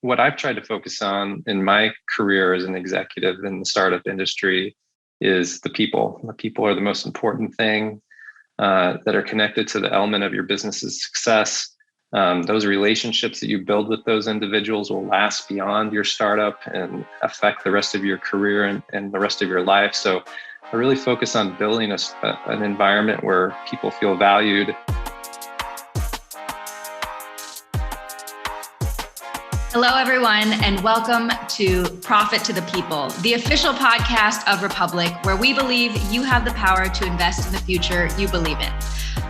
what I've tried to focus on in my career as an executive in the startup industry is the people. The people are the most important thing that are connected to the element of your business's success. Those relationships that you build with those individuals will last beyond your startup and affect the rest of your career and the rest of your life. So I really focus on building an environment where people feel valued. Hello, everyone, and welcome to Profit to the People, the official podcast of Republic, where we believe you have the power to invest in the future you believe in.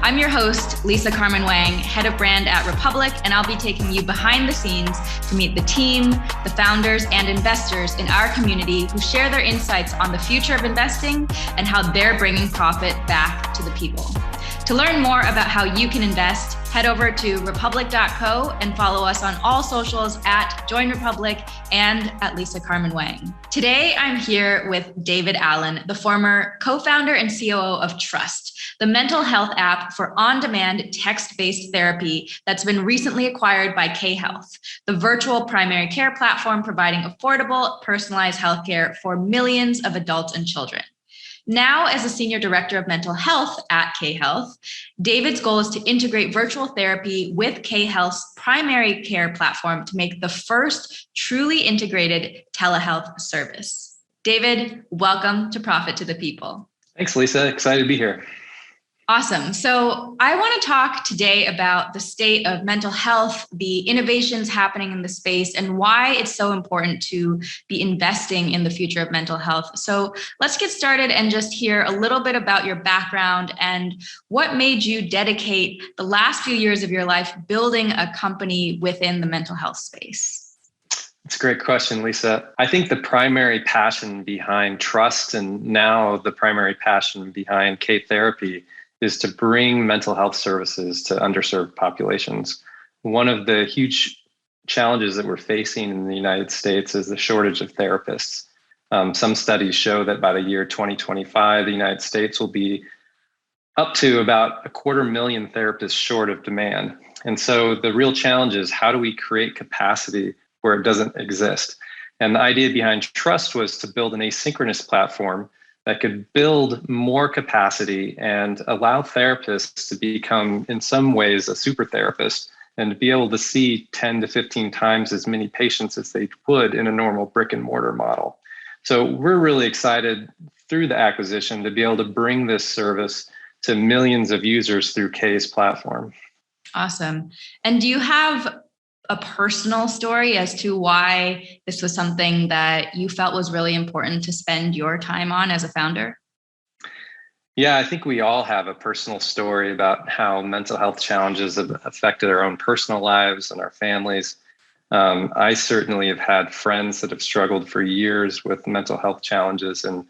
I'm your host, Lisa Carmen Wang, head of brand at Republic, and I'll be taking you behind the scenes to meet the team, the founders, and investors in our community who share their insights on the future of investing and how they're bringing profit back to the people. To learn more about how you can invest, head over to republic.co and follow us on all socials at Join Republic and at Lisa Carmen Wang. Today, I'm here with David Allen, the former co-founder and COO of Trusst, the mental health app for on-demand text-based therapy that's been recently acquired by K-Health, the virtual primary care platform providing affordable, personalized healthcare for millions of adults and children. Now, as a senior director of mental health at K-Health, David's goal is to integrate virtual therapy with K-Health's primary care platform to make the first truly integrated telehealth service. David, welcome to Profit to the People. Thanks, Lisa. Excited to be here. Awesome. So I want to talk today about the state of mental health, the innovations happening in the space, and why it's so important to be investing in the future of mental health. So let's get started and just hear a little bit about your background and what made you dedicate the last few years of your life building a company within the mental health space. It's a great question, Lisa. I think the primary passion behind Trusst and now the primary passion behind K-Therapy is to bring mental health services to underserved populations. One of the huge challenges that we're facing in the United States is the shortage of therapists. Some studies show that by the year 2025, the United States will be up to about 250,000 therapists short of demand. And so the real challenge is, how do we create capacity where it doesn't exist? And the idea behind Trusst was to build an asynchronous platform that could build more capacity and allow therapists to become, in some ways, a super therapist and to be able to see 10 to 15 times as many patients as they would in a normal brick and mortar model. So we're really excited through the acquisition to be able to bring this service to millions of users through K's platform. Awesome. And do you have a personal story as to why this was something that you felt was really important to spend your time on as a founder? Yeah, I think we all have a personal story about how mental health challenges have affected our own personal lives and our families. I certainly have had friends that have struggled for years with mental health challenges. And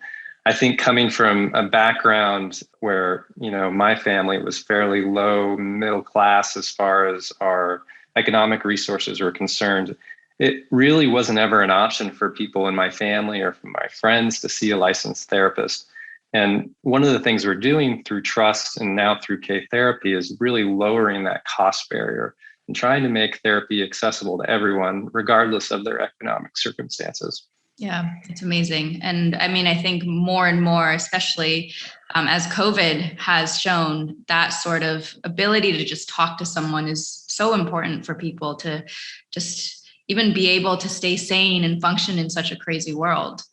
I think coming from a background where, my family was fairly low middle class as far as our economic resources were concerned, it really wasn't ever an option for people in my family or from my friends to see a licensed therapist. And one of the things we're doing through Trusst and now through K-Therapy is really lowering that cost barrier and trying to make therapy accessible to everyone, regardless of their economic circumstances. Yeah, it's amazing. And I mean, I think more and more, especially as COVID has shown, that sort of ability to just talk to someone is so important for people to just even be able to stay sane and function in such a crazy world.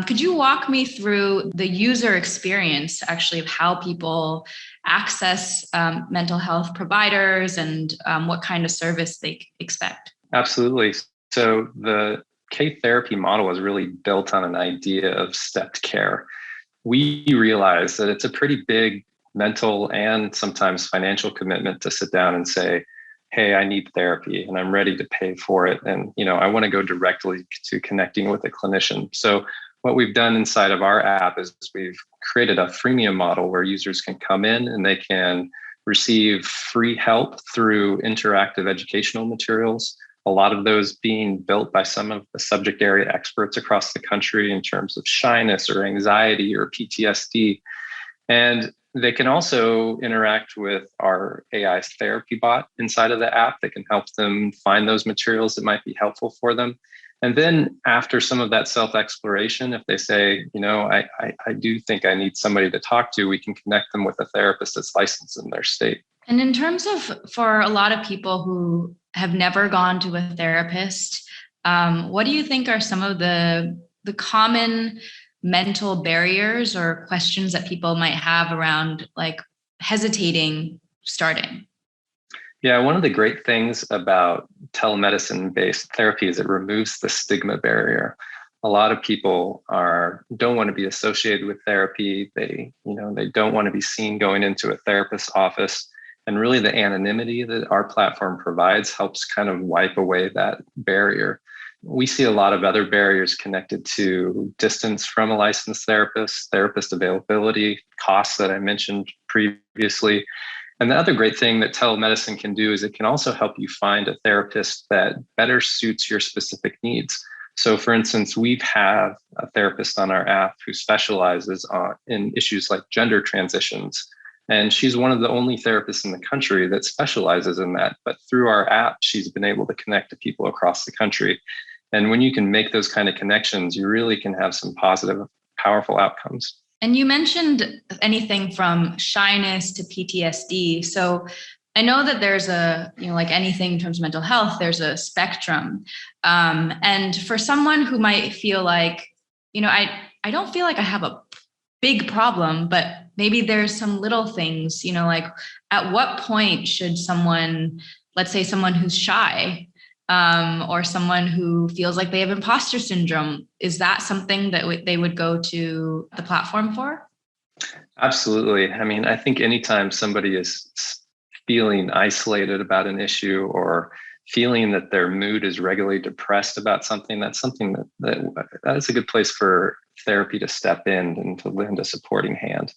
Could you walk me through the user experience, actually, of how people access mental health providers and what kind of service they expect? Absolutely. So the K-Therapy model is really built on an idea of stepped care. We realize that it's a pretty big mental and sometimes financial commitment to sit down and say, hey, I need therapy and I'm ready to pay for it. And, I want to go directly to connecting with a clinician. So what we've done inside of our app is we've created a freemium model where users can come in and they can receive free help through interactive educational materials. A lot of those being built by some of the subject area experts across the country in terms of shyness or anxiety or PTSD. And They can also interact with our AI therapy bot inside of the app that can help them find those materials that might be helpful for them. And then after some of that self-exploration, if they say, I do think I need somebody to talk to, we can connect them with a therapist that's licensed in their state. And in terms of, for a lot of people who have never gone to a therapist, what do you think are some of the common mental barriers or questions that people might have around like hesitating starting? Yeah, one of the great things about telemedicine-based therapy is it removes the stigma barrier. A lot of people don't want to be associated with therapy. They don't want to be seen going into a therapist's office. And really the anonymity that our platform provides helps kind of wipe away that barrier. We see a lot of other barriers connected to distance from a licensed therapist availability, costs that I mentioned previously. And the other great thing that telemedicine can do is it can also help you find a therapist that better suits your specific needs. So for instance, we have a therapist on our app who specializes in issues like gender transitions. And she's one of the only therapists in the country that specializes in that. But through our app, she's been able to connect to people across the country. And when you can make those kind of connections, you really can have some positive, powerful outcomes. And you mentioned anything from shyness to PTSD. So I know that there's like anything in terms of mental health, there's a spectrum. And for someone who might feel like, I don't feel like I have a big problem, but maybe there's some little things, like at what point should someone, let's say someone who's shy, or someone who feels like they have imposter syndrome, is that something that they would go to the platform for? Absolutely. I mean, I think anytime somebody is feeling isolated about an issue or feeling that their mood is regularly depressed about something, that's something that is a good place for therapy to step in and to lend a supporting hand.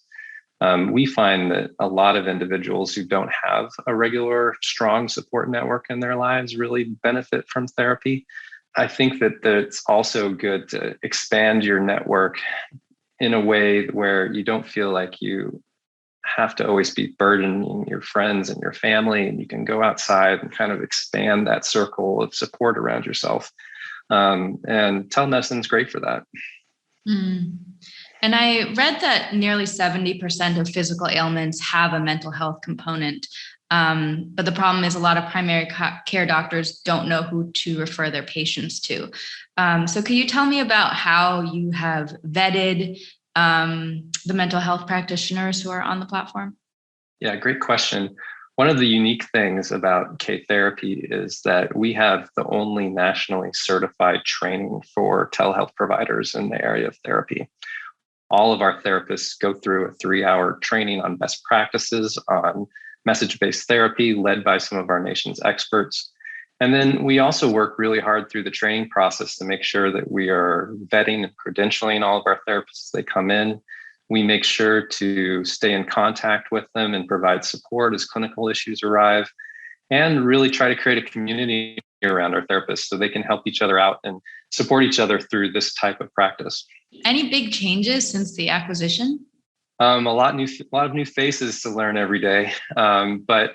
We find that a lot of individuals who don't have a regular, strong support network in their lives really benefit from therapy. I think that it's also good to expand your network in a way where you don't feel like you have to always be burdening your friends and your family, and you can go outside and kind of expand that circle of support around yourself. And telemedicine is great for that. Mm. And I read that nearly 70% of physical ailments have a mental health component. But the problem is a lot of primary care doctors don't know who to refer their patients to. So can you tell me about how you have vetted the mental health practitioners who are on the platform? Yeah, great question. One of the unique things about K Therapy is that we have the only nationally certified training for telehealth providers in the area of therapy. All of our therapists go through a 3-hour training on best practices on message-based therapy led by some of our nation's experts. And then we also work really hard through the training process to make sure that we are vetting and credentialing all of our therapists as they come in. We make sure to stay in contact with them and provide support as clinical issues arrive, and really try to create a community around our therapists so they can help each other out and support each other through this type of practice. Any big changes since the acquisition? A lot of new faces to learn every day. But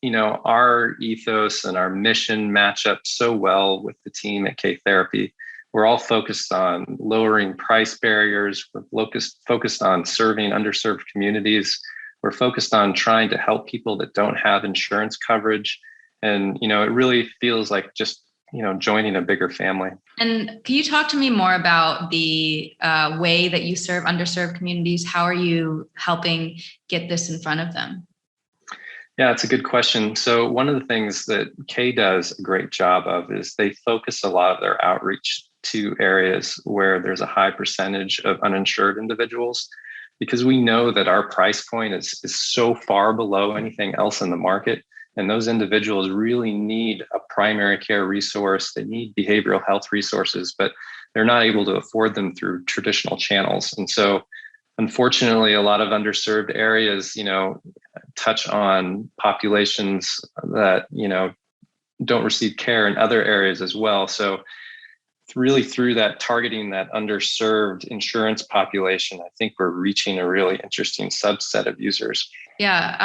our ethos and our mission match up so well with the team at K Therapy. We're all focused on lowering price barriers. We're focused on serving underserved communities. We're focused on trying to help people that don't have insurance coverage. And, it really feels like just, joining a bigger family. And can you talk to me more about the way that you serve underserved communities? How are you helping get this in front of them? Yeah, it's a good question. So one of the things that K does a great job of is they focus a lot of their outreach to areas where there's a high percentage of uninsured individuals, because we know that our price point is so far below anything else in the market. And those individuals really need a primary care resource. They need behavioral health resources, but they're not able to afford them through traditional channels. And so unfortunately, a lot of underserved areas, touch on populations that, don't receive care in other areas as well. So really through that targeting that underserved insurance population, I think we're reaching a really interesting subset of users. Yeah.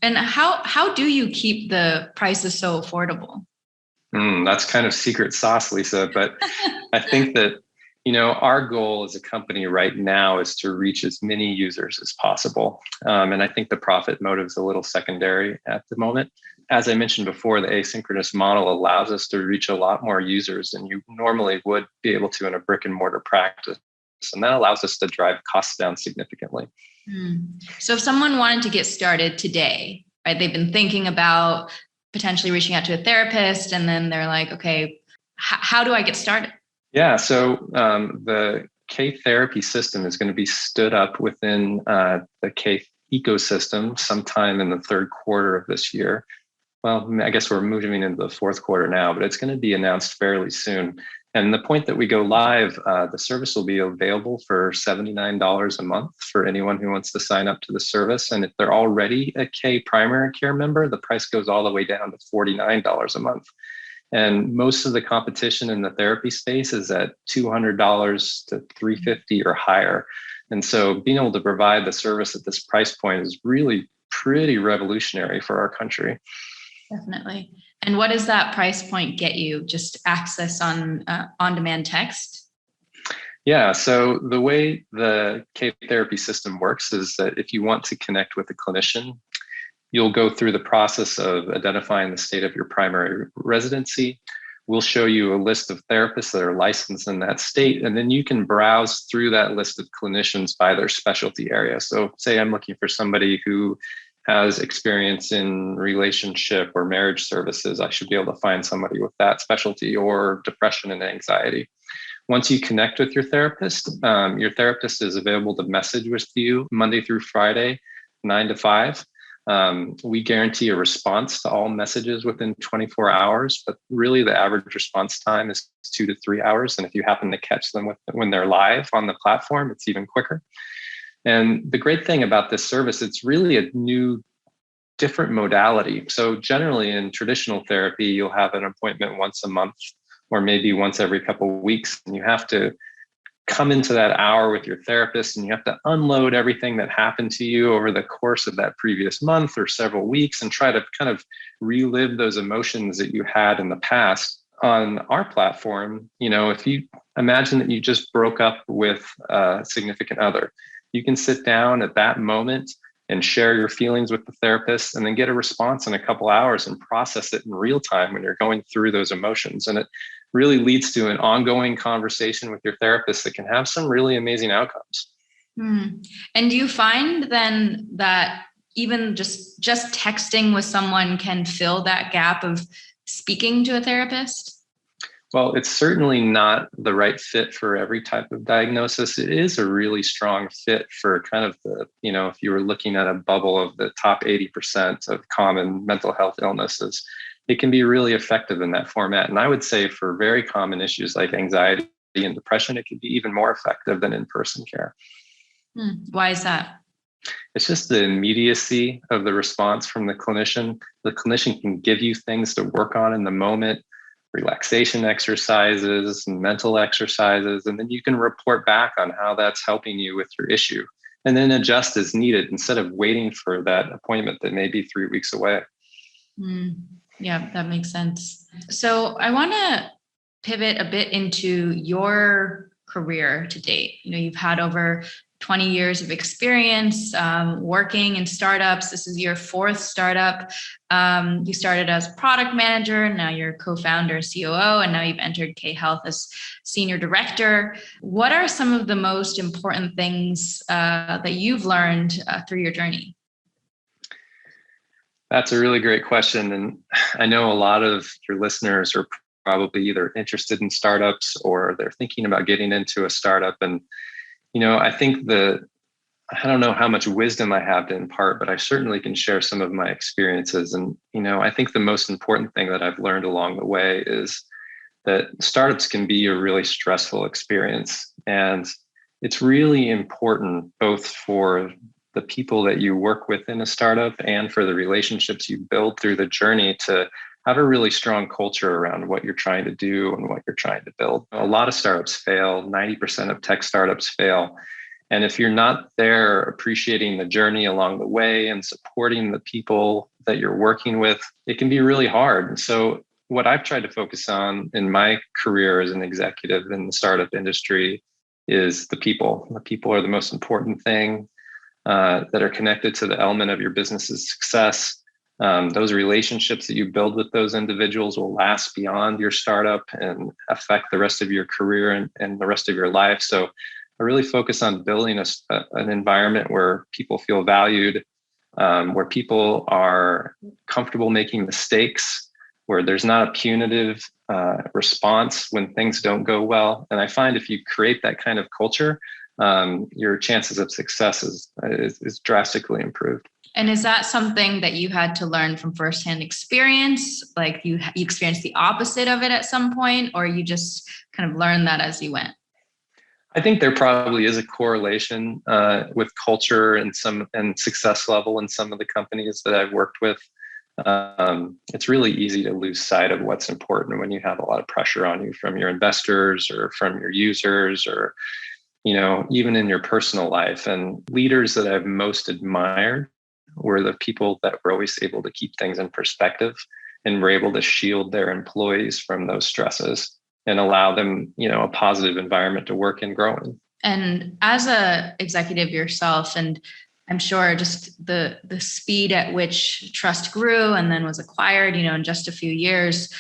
And how do you keep the prices so affordable? That's kind of secret sauce, Lisa. But I think that, our goal as a company right now is to reach as many users as possible. And I think the profit motive is a little secondary at the moment. As I mentioned before, the asynchronous model allows us to reach a lot more users than you normally would be able to in a brick and mortar practice. And that allows us to drive costs down significantly. So if someone wanted to get started today, right, they've been thinking about potentially reaching out to a therapist, and then they're like, okay, how do I get started? Yeah, so the K therapy system is going to be stood up within the K ecosystem sometime in the third quarter of this year. Well, I guess we're moving into the fourth quarter now, but it's going to be announced fairly soon. And the point that we go live, the service will be available for $79 a month for anyone who wants to sign up to the service. And if they're already a K primary care member, the price goes all the way down to $49 a month. And most of the competition in the therapy space is at $200 to $350 or higher. And so being able to provide the service at this price point is really pretty revolutionary for our country. Definitely. And what does that price point get you? Just access on on-demand text? Yeah. So the way the K therapy system works is that if you want to connect with a clinician, you'll go through the process of identifying the state of your primary residency. We'll show you a list of therapists that are licensed in that state, and then you can browse through that list of clinicians by their specialty area. So say I'm looking for somebody who has experience in relationship or marriage services. I should be able to find somebody with that specialty, or depression and anxiety. Once you connect with your therapist is available to message with you Monday through Friday, 9 to 5. We guarantee a response to all messages within 24 hours, but really the average response time is 2 to 3 hours. And if you happen to catch them when they're live on the platform, it's even quicker. And the great thing about this service, it's really a new, different modality. So generally in traditional therapy, you'll have an appointment once a month or maybe once every couple of weeks. And you have to come into that hour with your therapist and you have to unload everything that happened to you over the course of that previous month or several weeks and try to kind of relive those emotions that you had in the past. On our platform, if you imagine that you just broke up with a significant other, you can sit down at that moment and share your feelings with the therapist and then get a response in a couple hours and process it in real time when you're going through those emotions. And it really leads to an ongoing conversation with your therapist that can have some really amazing outcomes. And do you find then that even just texting with someone can fill that gap of speaking to a therapist? Well, it's certainly not the right fit for every type of diagnosis. It is a really strong fit for kind of the, if you were looking at a bubble of the top 80% of common mental health illnesses, it can be really effective in that format. And I would say for very common issues like anxiety and depression, it could be even more effective than in-person care. Why is that? It's just the immediacy of the response from the clinician. The clinician can give you things to work on in the moment, relaxation exercises and mental exercises, and then you can report back on how that's helping you with your issue and then adjust as needed instead of waiting for that appointment that may be 3 weeks away. Yeah, that makes sense. So I want to pivot a bit into your career to date. You've had over 20 years of experience working in startups. This is your fourth startup. You started as product manager, now you're co-founder, COO, and now you've entered K Health as senior director. What are some of the most important things that you've learned through your journey? That's a really great question. And I know a lot of your listeners are probably either interested in startups or they're thinking about getting into a startup. And I think I don't know how much wisdom I have to impart, but I certainly can share some of my experiences. And, I think the most important thing that I've learned along the way is that startups can be a really stressful experience. And it's really important both for the people that you work with in a startup and for the relationships you build through the journey to have a really strong culture around what you're trying to do and what you're trying to build. A lot of startups fail. 90% of tech startups fail. And if you're not there appreciating the journey along the way and supporting the people that you're working with, it can be really hard. And so what I've tried to focus on in my career as an executive in the startup industry is the people. The people are the most important thing that are connected to the element of your business's success. Those relationships that you build with those individuals will last beyond your startup and affect the rest of your career and the rest of your life. So I really focus on building an environment where people feel valued, where people are comfortable making mistakes, where there's not a punitive response when things don't go well. And I find if you create that kind of culture, your chances of success is drastically improved. And is that something that you had to learn from firsthand experience? Like you experienced the opposite of it at some point, or you just kind of learned that as you went? I think there probably is a correlation with culture and success level in some of the companies that I've worked with. It's really easy to lose sight of what's important when you have a lot of pressure on you from your investors or from your users or, even in your personal life. And leaders that I've most admired were the people that were always able to keep things in perspective and were able to shield their employees from those stresses and allow them, a positive environment to work and grow in. And as a executive yourself, and I'm sure just the speed at which Trusst grew and then was acquired, in just a few years,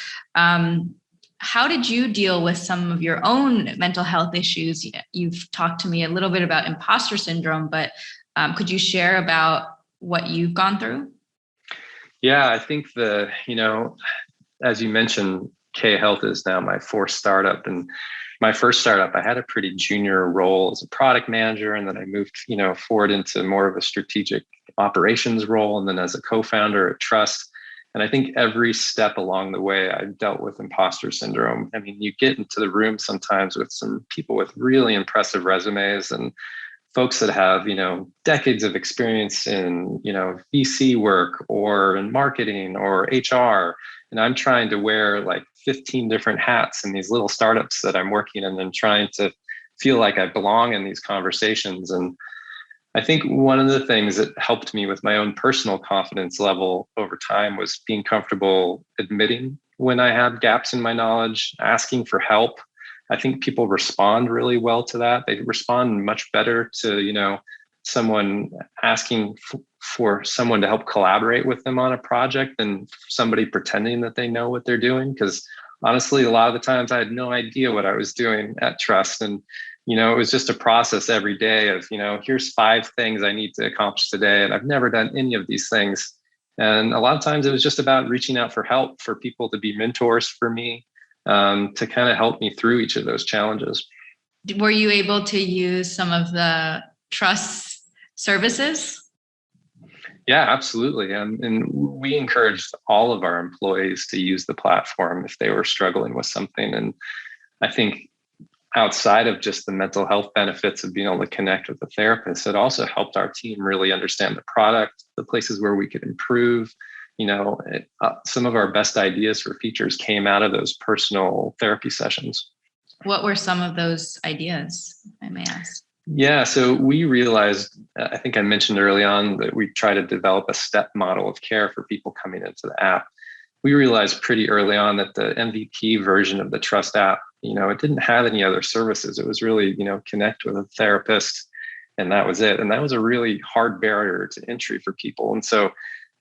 how did you deal with some of your own mental health issues? You've talked to me a little bit about imposter syndrome, but could you share about what you've gone through? Yeah, I think as you mentioned, K-Health is now my fourth startup. And my first startup, I had a pretty junior role as a product manager. And then I moved, forward into more of a strategic operations role. And then as a co-founder at Trusst. And I think every step along the way, I've dealt with imposter syndrome. I mean, you get into the room sometimes with some people with really impressive resumes and folks that have, decades of experience in, VC work or in marketing or HR. And I'm trying to wear like 15 different hats in these little startups that I'm working in and trying to feel like I belong in these conversations. And I think one of the things that helped me with my own personal confidence level over time was being comfortable admitting when I had gaps in my knowledge, asking for help. I think people respond really well to that. They respond much better to, someone asking for someone to help collaborate with them on a project than somebody pretending that they know what they're doing. Because honestly, a lot of the times I had no idea what I was doing at Trusst. And, it was just a process every day of, here's 5 things I need to accomplish today. And I've never done any of these things. And a lot of times it was just about reaching out for help, for people to be mentors for me, to kind of help me through each of those challenges. Were you able to use some of the Trusst services? Yeah, absolutely. And we encouraged all of our employees to use the platform if they were struggling with something. And I think outside of just the mental health benefits of being able to connect with the therapist, it also helped our team really understand the product, the places where we could improve. Some of our best ideas for features came out of those personal therapy sessions. What were some of those ideas, I may ask? Yeah, so we realized, I think I mentioned early on that we try to develop a step model of care for people coming into the app. We realized pretty early on that the MVP version of the Trusst app, it didn't have any other services. It was really, connect with a therapist, and that was it. And that was a really hard barrier to entry for people. And so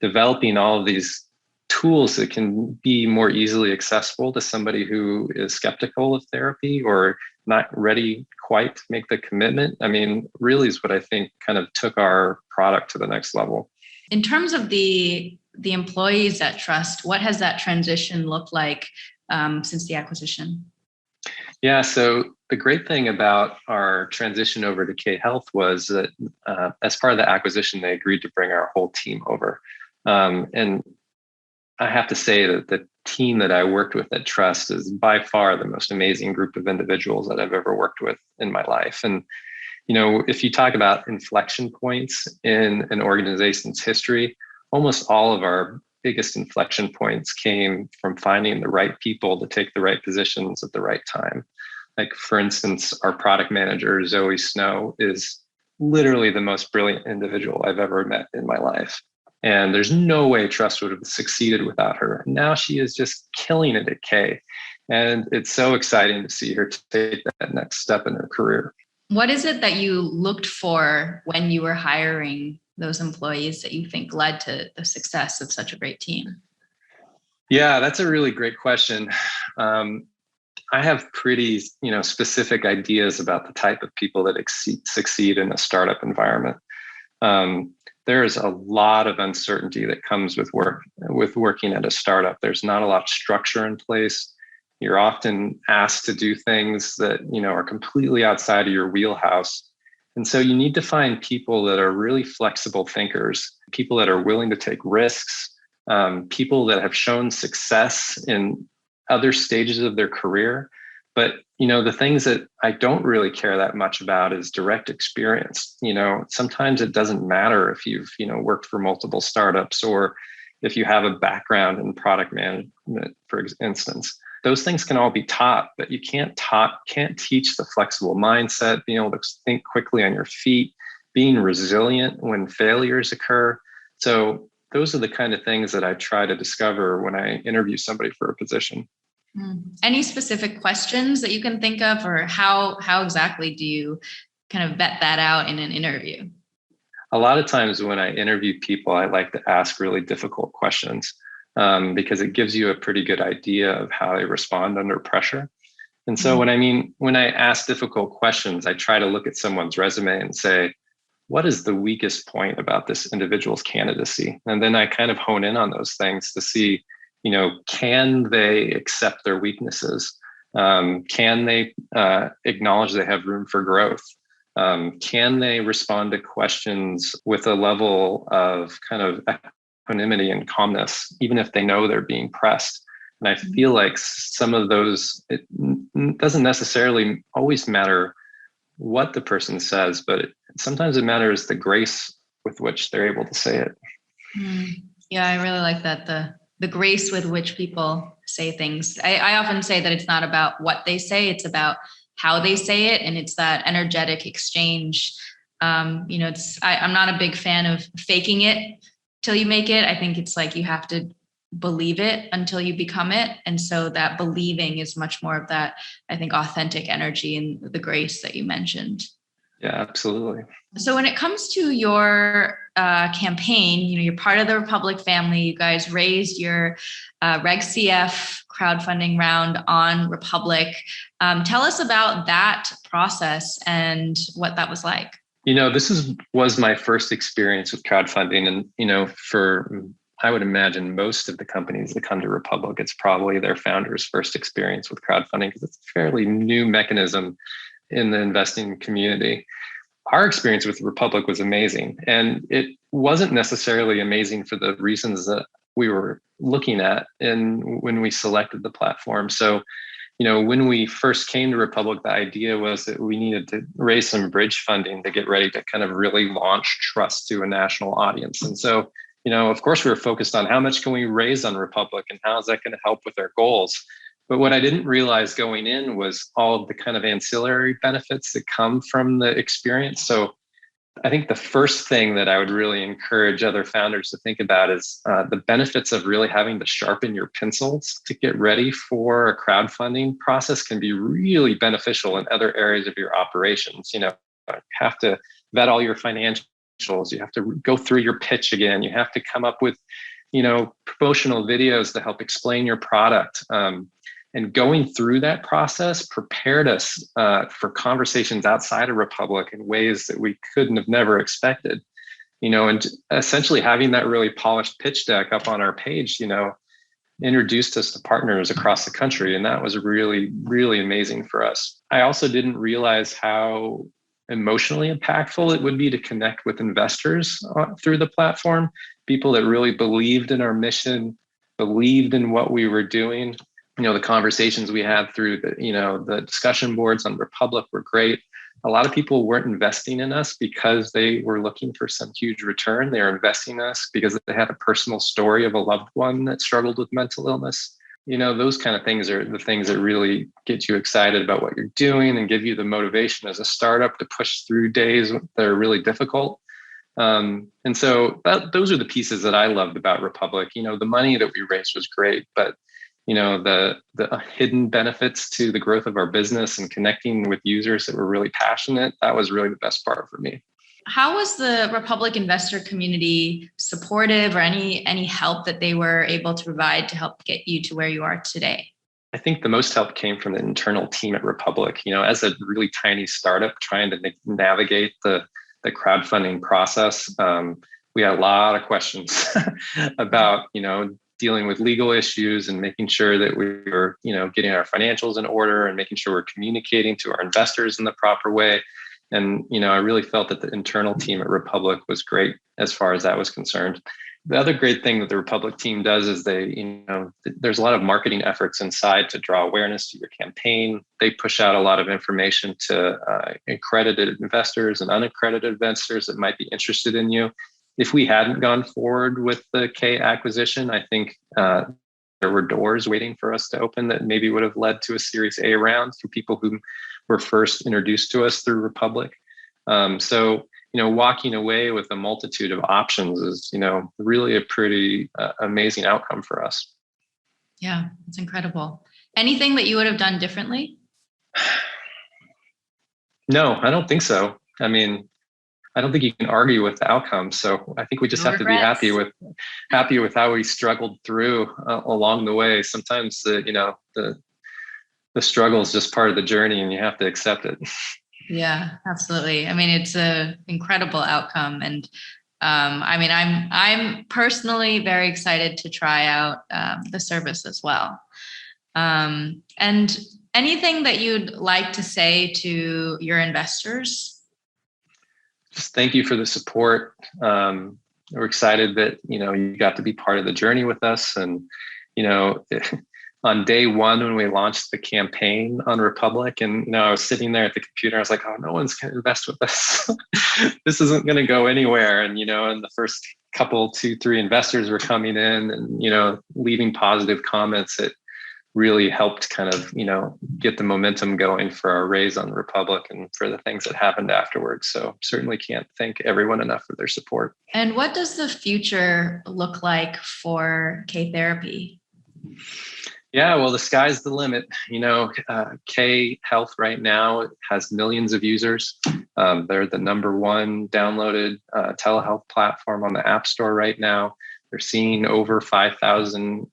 developing all of these tools that can be more easily accessible to somebody who is skeptical of therapy or not ready quite to make the commitment, really is what I think kind of took our product to the next level. In terms of the employees at Trusst, what has that transition looked like since the acquisition? Yeah, so the great thing about our transition over to K-Health was that as part of the acquisition, they agreed to bring our whole team over. And I have to say that the team that I worked with at Trusst is by far the most amazing group of individuals that I've ever worked with in my life. And, if you talk about inflection points in an organization's history, almost all of our biggest inflection points came from finding the right people to take the right positions at the right time. Like, for instance, our product manager, Zoe Snow, is literally the most brilliant individual I've ever met in my life. And there's no way Trust would have succeeded without her. Now she is just killing it at K. And it's so exciting to see her take that next step in her career. What is it that you looked for when you were hiring those employees that you think led to the success of such a great team? Yeah, that's a really great question. I have pretty, specific ideas about the type of people that succeed in a startup environment. There is a lot of uncertainty that comes with working at a startup. There's not a lot of structure in place. You're often asked to do things that, are completely outside of your wheelhouse. And so you need to find people that are really flexible thinkers, people that are willing to take risks, people that have shown success in other stages of their career. But, the things that I don't really care that much about is direct experience. Sometimes it doesn't matter if you've, worked for multiple startups or if you have a background in product management, for instance. Those things can all be taught, but you can't teach the flexible mindset, being able to think quickly on your feet, being resilient when failures occur. So those are the kind of things that I try to discover when I interview somebody for a position. Any specific questions that you can think of, or how exactly do you kind of vet that out in an interview? A lot of times when I interview people, I like to ask really difficult questions because it gives you a pretty good idea of how they respond under pressure. And so when I ask difficult questions, I try to look at someone's resume and say, what is the weakest point about this individual's candidacy? And then I kind of hone in on those things to see, can they accept their weaknesses? Can they acknowledge they have room for growth? Can they respond to questions with a level of kind of equanimity and calmness, even if they know they're being pressed? And I feel like some of those, it doesn't necessarily always matter what the person says, but sometimes it matters the grace with which they're able to say it. Yeah, I really like that. The grace with which people say things. I often say that it's not about what they say, it's about how they say it. And it's that energetic exchange. I'm not a big fan of faking it till you make it. I think it's like you have to believe it until you become it. And so that believing is much more of that, I think, authentic energy and the grace that you mentioned. Yeah, absolutely. So when it comes to your campaign, you're part of the Republic family. You guys raised your Reg CF crowdfunding round on Republic. Tell us about that process and what that was like. This was my first experience with crowdfunding. And, I would imagine most of the companies that come to Republic, it's probably their founders' first experience with crowdfunding because it's a fairly new mechanism in the investing community. Our experience with Republic was amazing. And it wasn't necessarily amazing for the reasons that we were looking at when we selected the platform. So, when we first came to Republic, the idea was that we needed to raise some bridge funding to get ready to kind of really launch Trust to a national audience. And so, of course, we were focused on how much can we raise on Republic and how is that going to help with our goals. But what I didn't realize going in was all of the kind of ancillary benefits that come from the experience. So I think the first thing that I would really encourage other founders to think about is the benefits of really having to sharpen your pencils to get ready for a crowdfunding process can be really beneficial in other areas of your operations. You have to vet all your financials. You have to go through your pitch again. You have to come up with, promotional videos to help explain your product. And going through that process prepared us for conversations outside of Republic in ways that we couldn't have never expected. And essentially having that really polished pitch deck up on our page, introduced us to partners across the country. And that was really, really amazing for us. I also didn't realize how emotionally impactful it would be to connect with investors through the platform, people that really believed in our mission, believed in what we were doing. The conversations we had through the discussion boards on Republic were great. A lot of people weren't investing in us because they were looking for some huge return. They were investing in us because they had a personal story of a loved one that struggled with mental illness. Those kind of things are the things that really get you excited about what you're doing and give you the motivation as a startup to push through days that are really difficult. And so those are the pieces that I loved about Republic. The money that we raised was great, but the hidden benefits to the growth of our business and connecting with users that were really passionate, that was really the best part for me. How was the Republic investor community supportive, or any help that they were able to provide to help get you to where you are today? I think the most help came from the internal team at Republic. As a really tiny startup trying to navigate the crowdfunding process, we had a lot of questions about, dealing with legal issues and making sure that we were, getting our financials in order and making sure we're communicating to our investors in the proper way. And, I really felt that the internal team at Republic was great as far as that was concerned. The other great thing that the Republic team does is there's a lot of marketing efforts inside to draw awareness to your campaign. They push out a lot of information to accredited investors and unaccredited investors that might be interested in you. If we hadn't gone forward with the K acquisition, I think there were doors waiting for us to open that maybe would have led to a Series A round for people who were first introduced to us through Republic. So walking away with a multitude of options is, really a pretty amazing outcome for us. Yeah, it's incredible. Anything that you would have done differently? No, I don't think so. I don't think you can argue with the outcome. So I think we just have to be happy with how we struggled through along the way. Sometimes the struggle is just part of the journey, and you have to accept it. Yeah, absolutely. It's an incredible outcome, and I'm personally very excited to try out the service as well. And anything that you'd like to say to your investors? Just thank you for the support. We're excited that, you got to be part of the journey with us. And, on day one, when we launched the campaign on Republic, and, I was sitting there at the computer, I was like, oh, no one's going to invest with us. This isn't going to go anywhere. And, and the first couple, 2-3 investors were coming in and, leaving positive comments. It really helped kind of, get the momentum going for our raise on Republic and for the things that happened afterwards. So certainly can't thank everyone enough for their support. And what does the future look like for K Therapy? Yeah, well, the sky's the limit. K Health right now has millions of users. They're the number one downloaded telehealth platform on the App Store right now. They're seeing over 5,000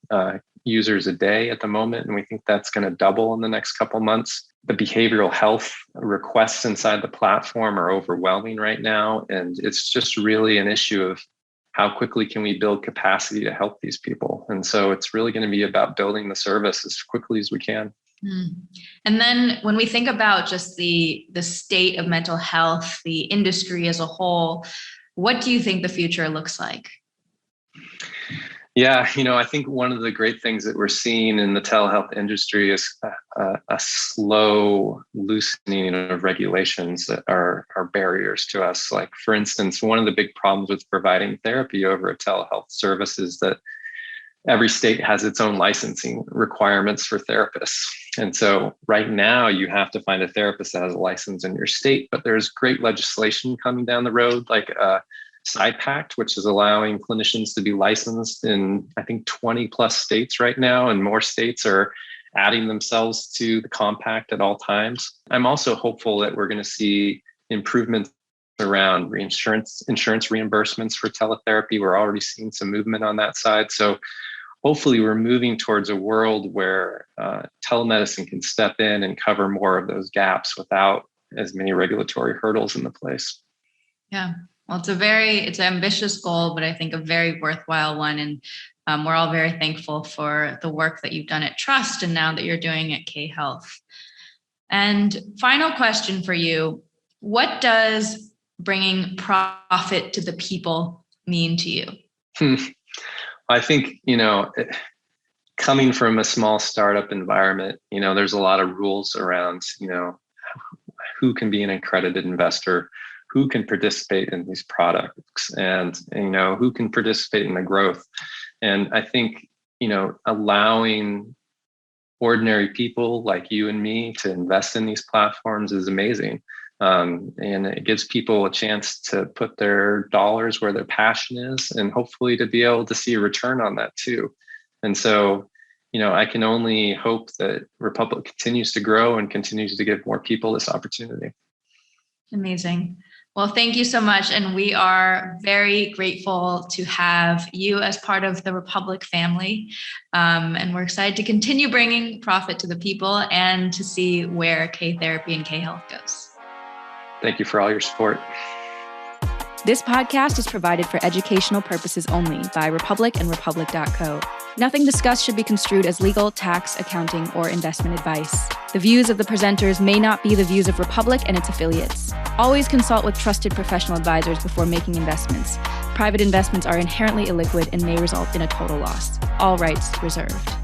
users a day at the moment, and we think that's going to double in the next couple months. The behavioral health requests inside the platform are overwhelming right now, and it's just really an issue of how quickly can we build capacity to help these people. And so it's really going to be about building the service as quickly as we can. And then when we think about just the state of mental health, the industry as a whole, what do you think the future looks like? Yeah, I think one of the great things that we're seeing in the telehealth industry is a slow loosening of regulations that are barriers to us. Like, for instance, one of the big problems with providing therapy over a telehealth service is that every state has its own licensing requirements for therapists. And so right now you have to find a therapist that has a license in your state, but there's great legislation coming down the road, like SIPACT, which is allowing clinicians to be licensed in, I think, 20 plus states right now, and more states are adding themselves to the compact at all times. I'm also hopeful that we're going to see improvements around insurance reimbursements for teletherapy. We're already seeing some movement on that side. So hopefully we're moving towards a world where telemedicine can step in and cover more of those gaps without as many regulatory hurdles in the place. Yeah. Well, it's an ambitious goal, but I think a very worthwhile one. And we're all very thankful for the work that you've done at Trusst and now that you're doing at K Health. And final question for you, what does bringing profit to the people mean to you? I think, coming from a small startup environment, there's a lot of rules around, who can be an accredited investor, who can participate in these products, and who can participate in the growth. And I think, allowing ordinary people like you and me to invest in these platforms is amazing. And it gives people a chance to put their dollars where their passion is, and hopefully to be able to see a return on that too. And so, I can only hope that Republic continues to grow and continues to give more people this opportunity. Amazing. Well, thank you so much. And we are very grateful to have you as part of the Republic family. And we're excited to continue bringing profit to the people and to see where K-Therapy and K-Health goes. Thank you for all your support. This podcast is provided for educational purposes only by Republic and Republic.co. Nothing discussed should be construed as legal, tax, accounting, or investment advice. The views of the presenters may not be the views of Republic and its affiliates. Always consult with trusted professional advisors before making investments. Private investments are inherently illiquid and may result in a total loss. All rights reserved.